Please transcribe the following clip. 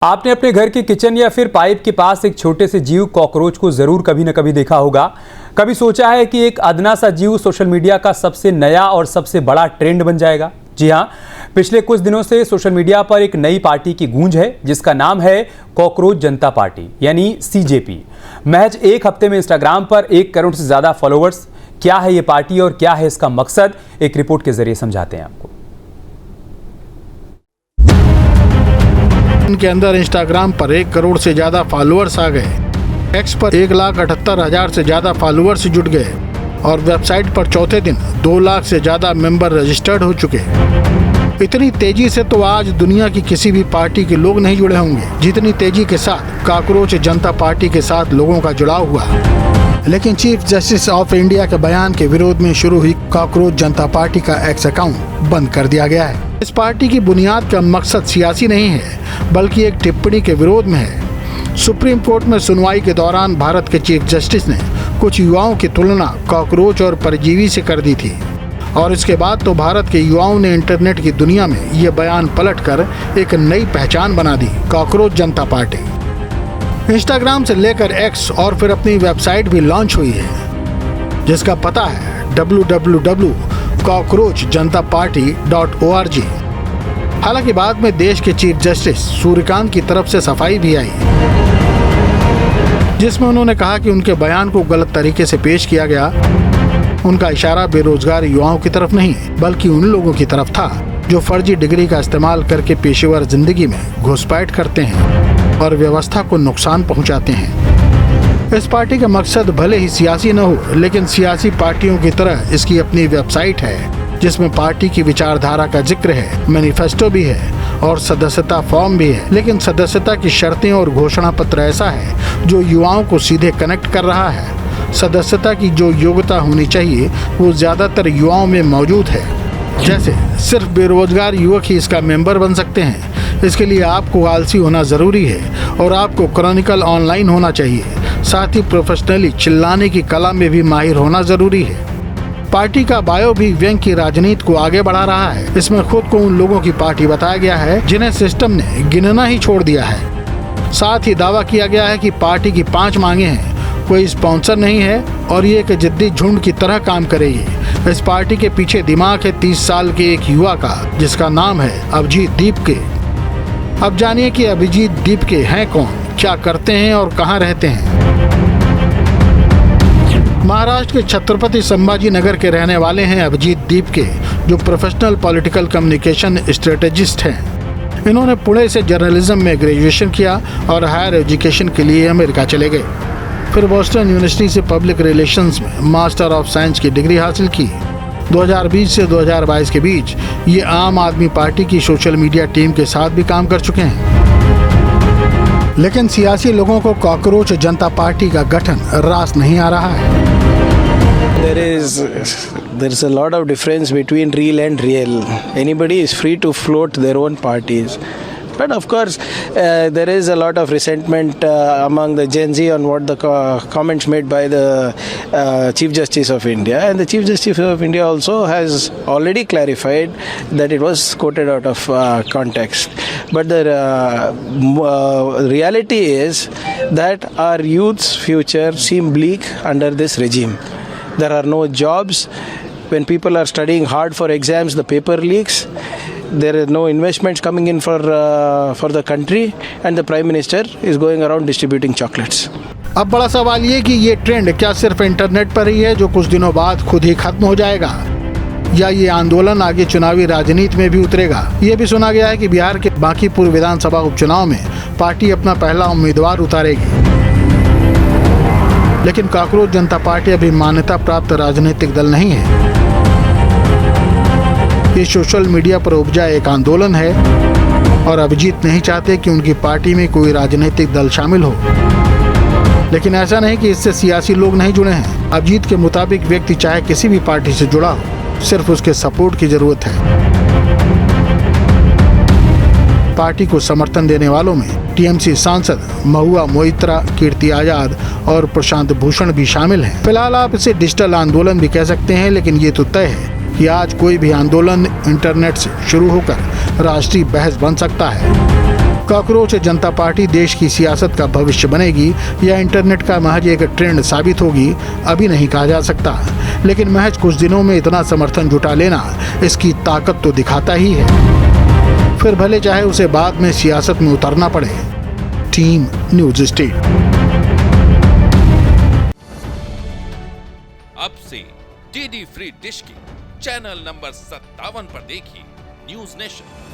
आपने अपने घर के किचन या फिर पाइप के पास एक छोटे से जीव कॉकरोच को जरूर कभी न कभी देखा होगा। कभी सोचा है कि एक अदना सा जीव सोशल मीडिया का सबसे नया और सबसे बड़ा ट्रेंड बन जाएगा? जी हाँ, पिछले कुछ दिनों से सोशल मीडिया पर एक नई पार्टी की गूंज है जिसका नाम है कॉकरोच जनता पार्टी यानी सीजेपी। महज एक हफ्ते में इंस्टाग्राम पर 1 करोड़ से ज्यादा फॉलोअर्स। क्या है ये पार्टी और क्या है इसका मकसद, एक रिपोर्ट के जरिए समझाते हैं आपको। के अंदर इंस्टाग्राम पर 1 करोड़ से ज्यादा फॉलोअर्स आ गए। एक्स पर 1,78,000 से ज्यादा फॉलोअर्स जुट गए और वेबसाइट पर चौथे दिन 2 लाख से ज्यादा मेंबर रजिस्टर्ड हो चुके। इतनी तेजी से तो आज दुनिया की किसी भी पार्टी के लोग नहीं जुड़े होंगे जितनी तेजी के साथ कॉकरोच जनता पार्टी के साथ लोगों का जुड़ाव हुआ। लेकिन चीफ जस्टिस ऑफ इंडिया के बयान के विरोध में शुरू हुई कॉकरोच जनता पार्टी का एक्स अकाउंट बंद कर दिया गया है। इस पार्टी की बुनियाद का मकसद सियासी नहीं है बल्कि एक टिप्पणी के विरोध में है। सुप्रीम कोर्ट में सुनवाई के दौरान भारत के चीफ जस्टिस ने कुछ युवाओं की तुलना कॉकरोच और परजीवी से कर दी थी और इसके बाद तो भारत के युवाओं ने इंटरनेट की दुनिया में ये बयान पलटकर एक नई पहचान बना दी, कॉकरोच जनता पार्टी। इंस्टाग्राम से लेकर एक्स और फिर अपनी वेबसाइट भी लॉन्च हुई है जिसका पता है www.cockroachjntaparty.org। हालांकि बाद में देश के चीफ जस्टिस सूर्यकांत की तरफ से सफाई भी आई जिसमें उन्होंने कहा कि उनके बयान को गलत तरीके से पेश किया गया। उनका इशारा बेरोजगार युवाओं की तरफ नहीं बल्कि उन लोगों की तरफ था जो फर्जी डिग्री का इस्तेमाल करके पेशेवर जिंदगी में घुसपैठ करते हैं और व्यवस्था को नुकसान पहुंचाते हैं। इस पार्टी का मकसद भले ही सियासी न हो लेकिन सियासी पार्टियों की तरह इसकी अपनी वेबसाइट है जिसमें पार्टी की विचारधारा का जिक्र है, मैनिफेस्टो भी है और सदस्यता फॉर्म भी है। लेकिन सदस्यता की शर्तें और घोषणा पत्र ऐसा है जो युवाओं को सीधे कनेक्ट कर रहा है। सदस्यता की जो योग्यता होनी चाहिए वो ज्यादातर युवाओं में मौजूद है, जैसे सिर्फ बेरोजगार युवक ही इसका मेंबर बन सकते हैं। इसके लिए आपको आलसी होना जरूरी है और आपको क्रॉनिकल ऑनलाइन होना चाहिए। साथ ही प्रोफेशनली चिल्लाने की कला में भी माहिर होना जरूरी है। पार्टी का बायो भी व्यंग की राजनीति को आगे बढ़ा रहा है। इसमें खुद को उन लोगों की पार्टी बताया गया है जिन्हें सिस्टम ने गिनना ही छोड़ दिया है। साथ ही दावा किया गया है कि पार्टी की 5 मांगे हैं, कोई स्पॉन्सर नहीं है और ये एक जिद्दी झुंड की तरह काम करेगी। इस पार्टी के पीछे दिमाग है 30 साल के एक युवा का जिसका नाम है अभिजीत दीपके। अब जानिए कि अभिजीत दीपके हैं कौन, क्या करते हैं और कहां रहते हैं। महाराष्ट्र के छत्रपति संभाजी नगर के रहने वाले हैं अभिजीत दीपके, जो प्रोफेशनल पॉलिटिकल कम्युनिकेशन स्ट्रेटेजिस्ट हैं। इन्होंने पुणे से जर्नलिज्म में ग्रेजुएशन किया और हायर एजुकेशन के लिए अमेरिका चले गए। फिर बोस्टन यूनिवर्सिटी से पब्लिक रिलेशंस में मास्टर ऑफ साइंस की डिग्री हासिल की। 2020 से 2022 के बीच ये आम आदमी पार्टी की सोशल मीडिया टीम के साथ भी काम कर चुके हैं। लेकिन सियासी लोगों को कॉकरोच जनता पार्टी का गठन रास नहीं आ रहा है। There is a lot of difference between real and real. Anybody is free to float their own parties. But of course, there is a lot of resentment among the Gen Z on what the comments made by the Chief Justice of India. And the Chief Justice of India also has already clarified that it was quoted out of context. But the reality is that our youth's future seems bleak under this regime. There are no jobs. When people are studying hard for exams, the paper leaks. There are no investments coming in for the country, and the Prime Minister is going around distributing chocolates. अब बड़ा सवाल ये कि ये trend क्या सिर्फ internet पर ही है जो कुछ दिनों बाद खुद ही खत्म हो जाएगा, या ये आंदोलन आगे चुनावी राजनीति में भी उतरेगा। ये भी सुना गया है कि बिहार के बांकीपुर विधानसभा उपचुनाव में पार्टी अपना पहला उम्मीदवार उतारेगी। लेकिन कॉकरोच जनता पार्टी अभी मान्यता प्राप्त राजनीतिक दल नहीं है। ये सोशल मीडिया पर उपजा एक आंदोलन है और अभिजीत नहीं चाहते कि उनकी पार्टी में कोई राजनीतिक दल शामिल हो। लेकिन ऐसा नहीं कि इससे सियासी लोग नहीं जुड़े हैं। अभिजीत के मुताबिक व्यक्ति चाहे किसी भी पार्टी से जुड़ा हो, सिर्फ उसके सपोर्ट की जरूरत है। पार्टी को समर्थन देने वालों में टीएमसी सांसद महुआ मोइत्रा, कीर्ति आजाद और प्रशांत भूषण भी शामिल हैं। फिलहाल आप इसे डिजिटल आंदोलन भी कह सकते हैं, लेकिन ये तो तय है कि आज कोई भी आंदोलन इंटरनेट से शुरू होकर राष्ट्रीय बहस बन सकता है। कॉकरोच जनता पार्टी देश की सियासत का भविष्य बनेगी या इंटरनेट का महज एक ट्रेंड साबित होगी, अभी नहीं कहा जा सकता, लेकिन महज कुछ दिनों में इतना समर्थन जुटा लेना इसकी ताकत तो दिखाता ही है। फिर भले चाहे उसे बाद में सियासत में उतरना पड़े। Team news state. अब से डीडी फ्री डिश की चैनल नंबर 57 पर देखिए न्यूज नेशन।